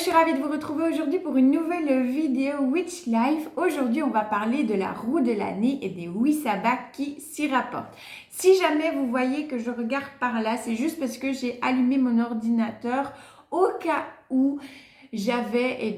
je suis ravie de vous retrouver aujourd'hui pour une nouvelle vidéo Witch Life. Aujourd'hui, on va parler de la roue de l'année et des 8 sabbats qui s'y rapportent. Si jamais vous voyez que je regarde par là, c'est juste parce que j'ai allumé mon ordinateur au cas où j'avais,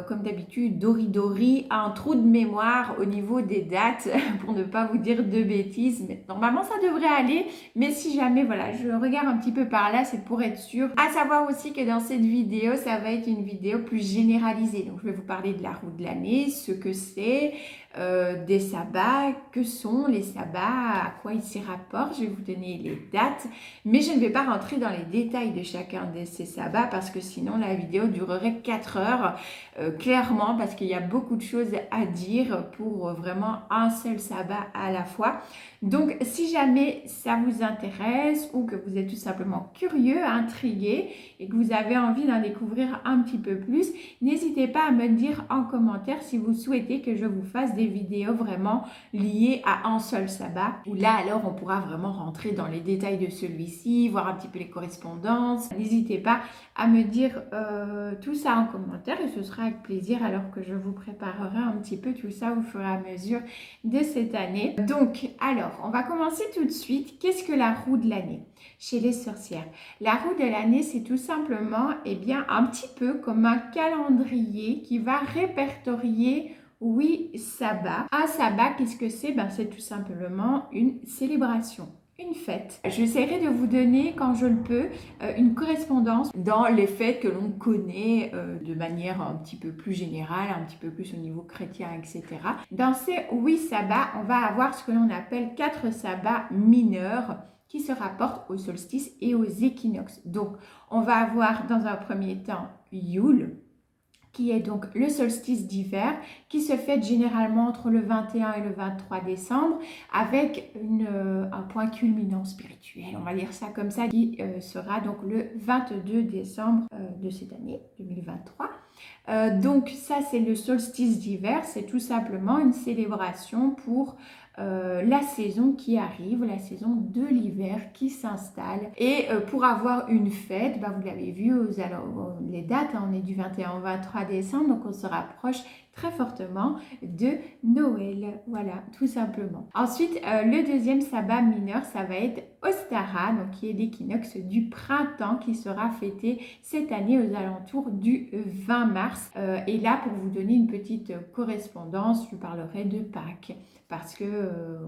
comme d'habitude, Doridori, un trou de mémoire au niveau des dates pour ne pas vous dire de bêtises. Mais normalement, ça devrait aller. Mais si jamais, voilà, je regarde un petit peu par là, c'est pour être sûr. À savoir aussi que dans cette vidéo, ça va être une vidéo plus généralisée. Donc, je vais vous parler de la roue de l'année, ce que c'est, des sabbats, que sont les sabbats, à quoi ils s'y rapportent. Je vais vous donner les dates. Mais je ne vais pas rentrer dans les détails de chacun de ces sabbats parce que sinon, la vidéo durerait 4 heures, clairement, parce qu'il y a beaucoup de choses à dire pour vraiment un seul sabbat à la fois. Donc, si jamais ça vous intéresse ou que vous êtes tout simplement curieux, intrigué et que vous avez envie d'en découvrir un petit peu plus, n'hésitez pas à me dire en commentaire si vous souhaitez que je vous fasse des vidéos vraiment liées à un seul sabbat. Où là, alors, on pourra vraiment rentrer dans les détails de celui-ci, voir un petit peu les correspondances. N'hésitez pas à me dire tout ça en commentaire et ce sera avec plaisir alors que je vous préparerai un petit peu tout ça au fur et à mesure de cette année. Donc, alors, on va commencer tout de suite. Qu'est-ce que la roue de l'année chez les sorcières? La roue de l'année, c'est tout simplement, un petit peu comme un calendrier qui va répertorier 8 sabbats. Un sabbat, qu'est-ce que c'est? C'est tout simplement une célébration. Une fête. J'essaierai de vous donner, quand je le peux, une correspondance dans les fêtes que l'on connaît de manière un petit peu plus générale, un petit peu plus au niveau chrétien, etc. Dans ces 8 sabbats, on va avoir ce que l'on appelle 4 sabbats mineurs qui se rapportent au solstice et aux équinoxes. Donc, on va avoir dans un premier temps Yule, qui est donc le solstice d'hiver, qui se fête généralement entre le 21 et le 23 décembre, avec un point culminant spirituel, on va dire ça comme ça, qui sera donc le 22 décembre de cette année 2023. Donc ça, c'est le solstice d'hiver, c'est tout simplement une célébration pour la saison qui arrive, la saison de l'hiver qui s'installe. Et pour avoir une fête, vous l'avez vu, les dates, on est du 21 au 23 décembre, donc on se rapproche très fortement de Noël, voilà, tout simplement. Ensuite, le deuxième sabbat mineur, ça va être Ostara, donc qui est l'équinoxe du printemps qui sera fêté cette année aux alentours du 20 mars. Et là, pour vous donner une petite correspondance, je parlerai de Pâques parce que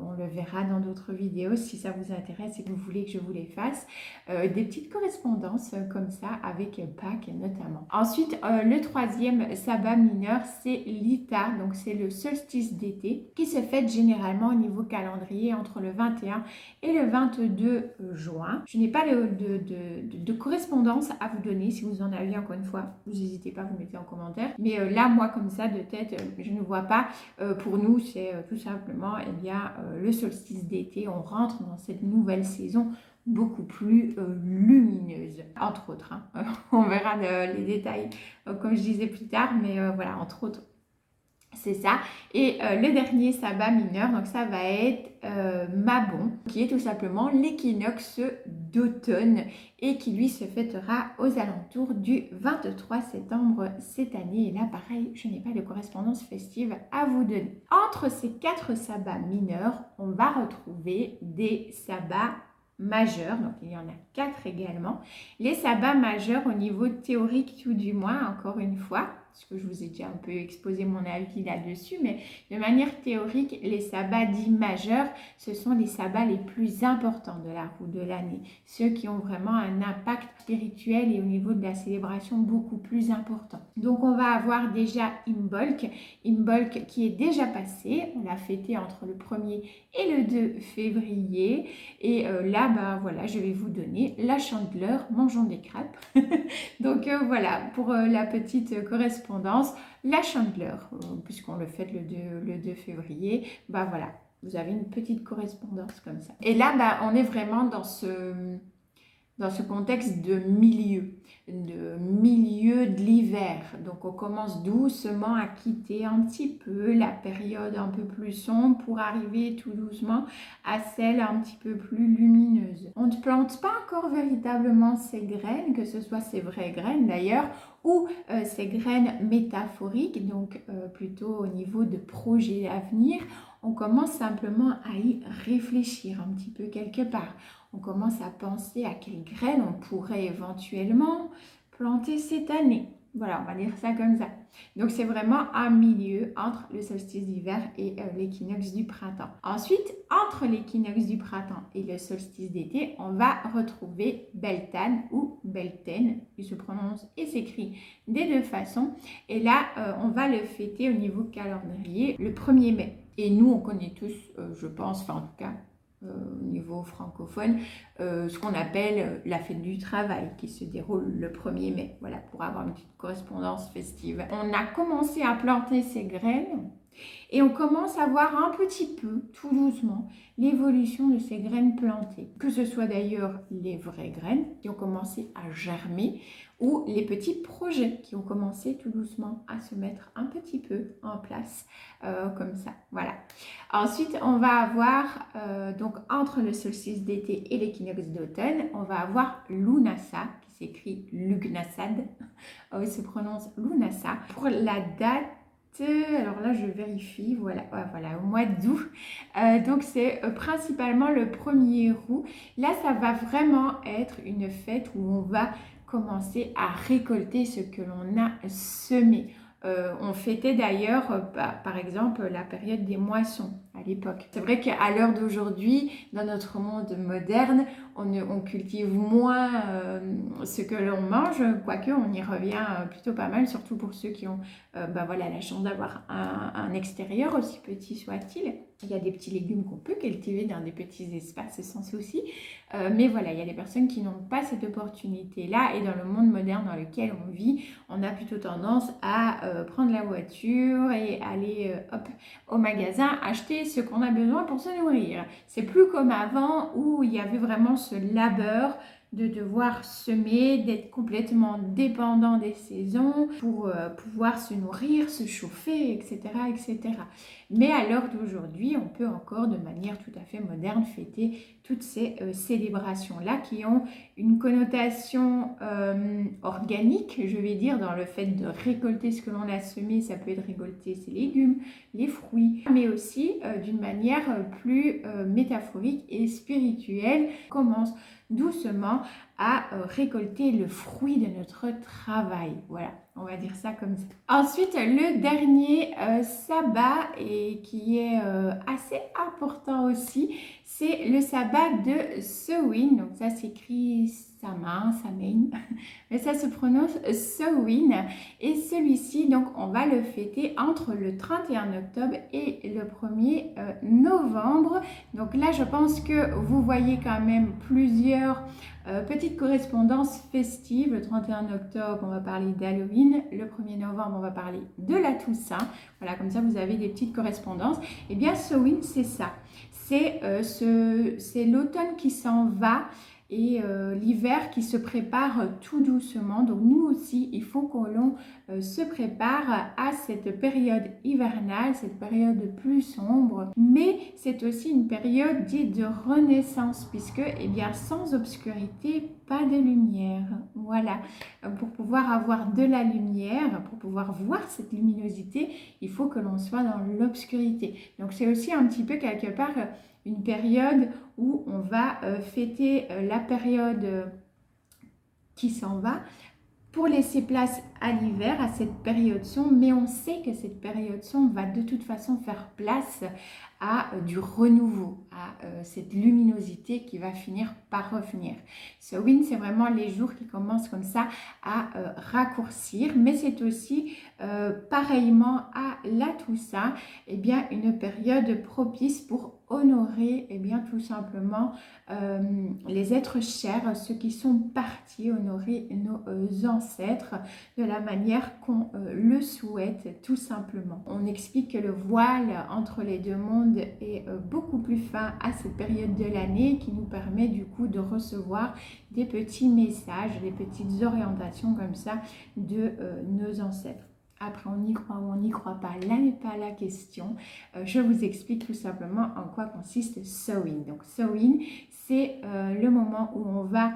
on le verra dans d'autres vidéos si ça vous intéresse et que vous voulez que je vous les fasse. Des petites correspondances comme ça avec Pâques notamment. Ensuite, le troisième sabbat mineur, c'est l'Ita, donc c'est le solstice d'été qui se fête généralement au niveau calendrier entre le 21 et le 22 juin. Je n'ai pas de correspondance à vous donner. Si vous en avez, encore une fois, vous n'hésitez pas, vous mettez en commentaire. Mais là, moi, comme ça, de tête, je ne vois pas. Pour nous, c'est tout simplement le solstice d'été. On rentre dans cette nouvelle saison beaucoup plus lumineuse, entre autres. On verra les détails, comme je disais plus tard, mais voilà, entre autres. C'est ça. Et le dernier sabbat mineur, donc ça va être Mabon, qui est tout simplement l'équinoxe d'automne et qui lui se fêtera aux alentours du 23 septembre cette année. Et là, pareil, je n'ai pas de correspondance festive à vous donner. Entre ces 4 sabbats mineurs, on va retrouver des sabbats majeurs, donc il y en a 4 également. Les sabbats majeurs au niveau théorique tout du moins, encore une fois, parce que je vous ai déjà un peu exposé mon avis là-dessus, mais de manière théorique, les sabbats dits majeurs, ce sont les sabbats les plus importants de la roue de l'année, ceux qui ont vraiment un impact spirituel et au niveau de la célébration beaucoup plus important. Donc on va avoir déjà Imbolc qui est déjà passé, on l'a fêté entre le 1er et le 2 février, et là, voilà, je vais vous donner la Chandeleur, mangeons des crêpes. Donc voilà, pour la petite correspondance, la Chandeleur, puisqu'on le fête le 2 février, voilà, vous avez une petite correspondance comme ça. Et là, on est vraiment dans ce contexte de milieu de l'hiver. Donc on commence doucement à quitter un petit peu la période un peu plus sombre pour arriver tout doucement à celle un petit peu plus lumineuse. On ne plante pas encore véritablement ces graines, que ce soit ces vraies graines d'ailleurs, ou ces graines métaphoriques, donc plutôt au niveau de projets d'avenir, on commence simplement à y réfléchir un petit peu quelque part. On commence à penser à quelles graines on pourrait éventuellement planter cette année. Voilà, on va dire ça comme ça. Donc c'est vraiment un milieu entre le solstice d'hiver et l'équinoxe du printemps. Ensuite, entre l'équinoxe du printemps et le solstice d'été, on va retrouver Beltane ou Beltane, il se prononce et s'écrit des deux façons. Et là, on va le fêter au niveau calendrier le 1er mai. Et nous, on connaît tous, je pense, enfin en tout cas, au niveau francophone, ce qu'on appelle la fête du travail qui se déroule le 1er mai, voilà, pour avoir une petite correspondance festive. On a commencé à planter ces graines et on commence à voir un petit peu, tout doucement, l'évolution de ces graines plantées. Que ce soit d'ailleurs les vraies graines qui ont commencé à germer ou les petits projets qui ont commencé tout doucement à se mettre un petit peu en place, comme ça. Voilà. Ensuite, on va avoir, donc entre le solstice d'été et l'équinoxe d'automne, on va avoir Lunasa, qui s'écrit Lugnasad, il se prononce Lunasa. Pour la date, alors là je vérifie, voilà, voilà, au mois d'août, donc c'est principalement le 1er août. Là ça va vraiment être une fête où on va commencer à récolter ce que l'on a semé. On fêtait d'ailleurs par exemple la période des moissons à l'époque. C'est vrai qu'à l'heure d'aujourd'hui, dans notre monde moderne, on cultive moins ce que l'on mange, quoique on y revient plutôt pas mal, surtout pour ceux qui ont voilà, la chance d'avoir un extérieur, aussi petit soit-il. Il y a des petits légumes qu'on peut cultiver dans des petits espaces sans souci, mais voilà, il y a des personnes qui n'ont pas cette opportunité-là, et dans le monde moderne dans lequel on vit, on a plutôt tendance à prendre la voiture et aller hop, au magasin acheter ce qu'on a besoin pour se nourrir. C'est plus comme avant où il y avait vraiment ce labeur de devoir semer, d'être complètement dépendant des saisons pour pouvoir se nourrir, se chauffer, etc., etc. Mais à l'heure d'aujourd'hui, on peut encore de manière tout à fait moderne fêter toutes ces célébrations-là qui ont une connotation organique, je vais dire, dans le fait de récolter ce que l'on a semé. Ça peut être récolter ses légumes, les fruits, mais aussi d'une manière plus métaphorique et spirituelle. On commence doucement à récolter le fruit de notre travail. Voilà, on va dire ça comme ça. Ensuite, le dernier sabbat, et qui est assez important aussi, c'est le sabbat de Samhain. Donc ça s'écrit Samhain, mais ça se prononce Samhain. Et celui-ci, donc on va le fêter entre le 31 octobre et le 1er novembre. Donc là, je pense que vous voyez quand même plusieurs petites correspondances festives. Le 31 octobre, on va parler d'Halloween. Le 1er novembre, on va parler de la Toussaint. Voilà, comme ça, vous avez des petites correspondances. Et bien, Samhain, c'est ça. C'est l'automne qui s'en va et l'hiver qui se prépare tout doucement. Donc nous aussi, il faut que l'on se prépare à cette période hivernale, cette période plus sombre. Mais c'est aussi une période dite de renaissance, puisque eh bien, sans obscurité, pas de lumière. Voilà, pour pouvoir avoir de la lumière, pour pouvoir voir cette luminosité, il faut que l'on soit dans l'obscurité. Donc c'est aussi un petit peu quelque part une période où on va fêter la période qui s'en va pour laisser place à l'hiver, à cette période sombre, mais on sait que cette période sombre va de toute façon faire place à du renouveau, à cette luminosité qui va finir par revenir. Samhain, c'est vraiment les jours qui commencent comme ça à raccourcir, mais c'est aussi pareillement à la Toussaint, eh bien, une période propice pour honorer tout simplement les êtres chers, ceux qui sont partis, honorer nos ancêtres de la manière qu'on le souhaite tout simplement. On explique que le voile entre les deux mondes est beaucoup plus fin à cette période de l'année, qui nous permet du coup de recevoir des petits messages, des petites orientations comme ça de nos ancêtres. Après, on y croit ou on n'y croit pas, là n'est pas la question. Je vous explique tout simplement en quoi consiste Samhain. Donc Samhain, c'est le moment où on va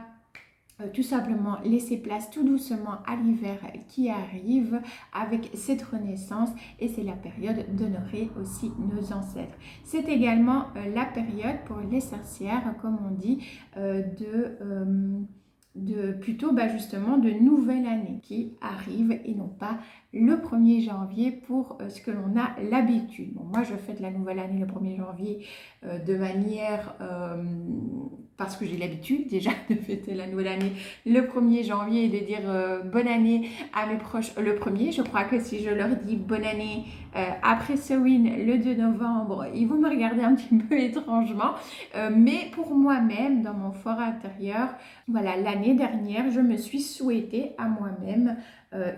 tout simplement laisser place tout doucement à l'hiver qui arrive avec cette renaissance, et c'est la période d'honorer aussi nos ancêtres. C'est également la période pour les sorcières, comme on dit, plutôt justement de nouvelle année qui arrive et non pas le 1er janvier pour ce que l'on a l'habitude. Bon, moi je fête la nouvelle année le 1er janvier de manière parce que j'ai l'habitude déjà de fêter la nouvelle année le 1er janvier et de dire bonne année à mes proches le 1er. Je crois que si je leur dis bonne année après Samhain le 2 novembre, ils vont me regarder un petit peu étrangement. Mais pour moi-même, dans mon fort intérieur, voilà, l'année dernière, je me suis souhaité à moi-même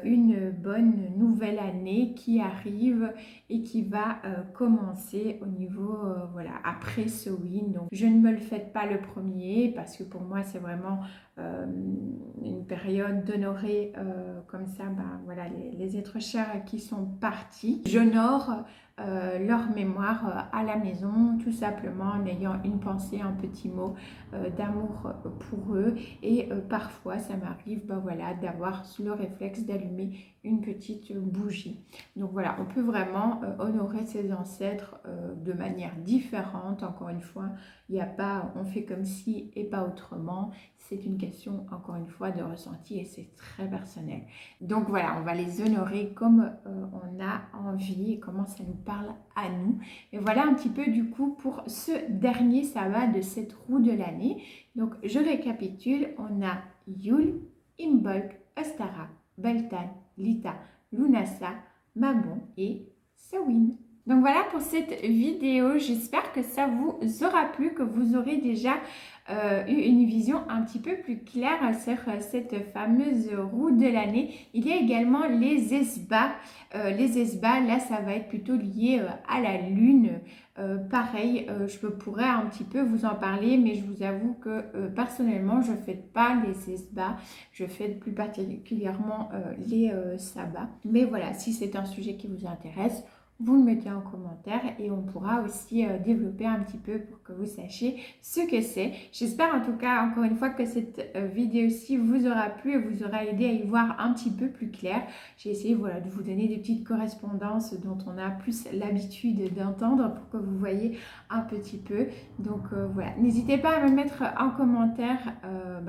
une bonne nouvelle année qui arrive et qui va commencer au niveau, voilà, après Samhain. Donc, je ne me le fête pas le 1er parce que pour moi, c'est vraiment une période d'honorer comme ça, voilà, les êtres chers qui sont partis. J'honore leur mémoire à la maison, tout simplement en ayant une pensée, un petit mot d'amour pour eux. Et parfois, ça m'arrive voilà, d'avoir le réflexe d'allumer une petite bougie. Donc voilà, on peut vraiment honorer ses ancêtres de manière différente. Encore une fois, il n'y a pas on fait comme si et pas autrement. C'est une question, encore une fois, de ressenti et c'est très personnel. Donc voilà, on va les honorer comme on a envie et comment ça nous parle à nous. Et voilà un petit peu du coup pour ce dernier sabbat de cette roue de l'année. Donc je récapitule, on a Yule, Imbolc, Ostara, Beltane, Lita, Lunasa, Mabon et Samhain. Donc voilà pour cette vidéo, j'espère que ça vous aura plu, que vous aurez déjà eu une vision un petit peu plus claire sur cette fameuse roue de l'année. Il y a également les esbats. Les esbats, là, ça va être plutôt lié à la lune. Pareil, je pourrais un petit peu vous en parler, mais je vous avoue que personnellement, je ne fête pas les esbats. Je fête plus particulièrement les sabbats. Mais voilà, si c'est un sujet qui vous intéresse, vous le mettez en commentaire et on pourra aussi développer un petit peu pour que vous sachiez ce que c'est. J'espère en tout cas, encore une fois, que cette vidéo-ci vous aura plu et vous aura aidé à y voir un petit peu plus clair. J'ai essayé voilà, de vous donner des petites correspondances dont on a plus l'habitude d'entendre pour que vous voyez un petit peu. Donc voilà, n'hésitez pas à me mettre en commentaire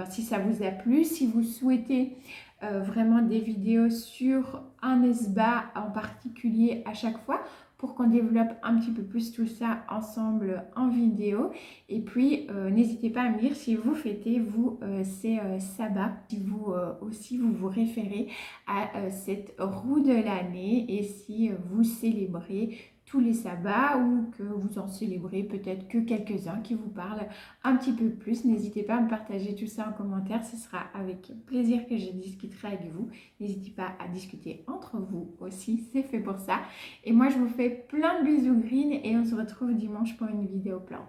si ça vous a plu, si vous souhaitez vraiment des vidéos sur un esbat en particulier à chaque fois pour qu'on développe un petit peu plus tout ça ensemble en vidéo. Et puis n'hésitez pas à me dire si vous fêtez vous ces sabbats, si vous aussi vous référez à cette roue de l'année et si vous célébrez tous les sabbats ou que vous en célébrez peut-être que quelques-uns qui vous parlent un petit peu plus. N'hésitez pas à me partager tout ça en commentaire, ce sera avec plaisir que je discuterai avec vous. N'hésitez pas à discuter entre vous aussi, c'est fait pour ça. Et moi je vous fais plein de bisous green et on se retrouve dimanche pour une vidéo plan.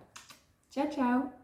Ciao ciao!